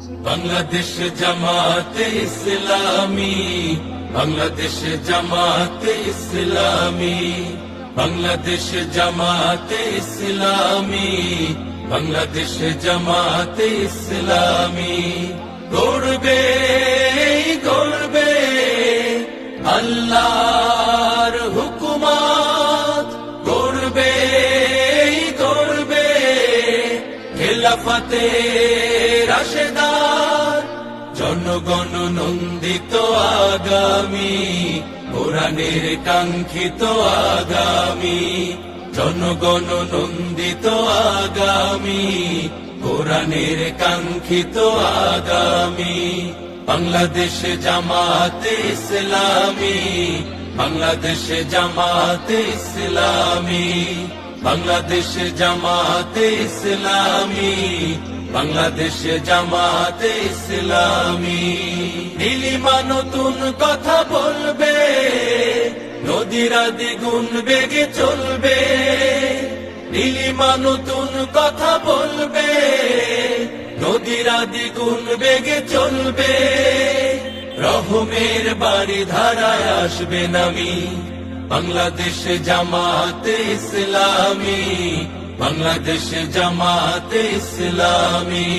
বাংলাদেশ জামাতে ইসলামী, বাংলাদেশ জামাতে ইসলামী, বাংলাদেশ জামাতে ইসলামী, বাংলাদেশ জামাতে ইসলামী। গর্বে গর্বে আল্লাহর হুকুমত, গর্বে গর্বে খেলাফতে রাশেদার, জনগণ নন্দিত আগামী, কোরআনের কাঙ্ক্ষিত আগামী, জনগণ নন্দিত আগামী, কোরআনের কাঙ্ক্ষিত আগামী। বাংলাদেশ জামাতে ইসলামী, বাংলাদেশ জামাতে ইসলামী, বাংলাদেশ জামাতে ইসলামী, বাংলাদেশ জামাতে ইসলামী। নীলিমা নতুন কথা বলবে, নদীরা দ্বিগুণ বেগে চলবে। নীলিমা নতুন কথা বলবে, নদীরা দ্বিগুণ বেগে চলবে। রহমের বাড়ি ধারায় আসবে নামি, বাংলাদেশ জামাতে ইসলামী, বাংলাদেশ জামাতে ইসলামী।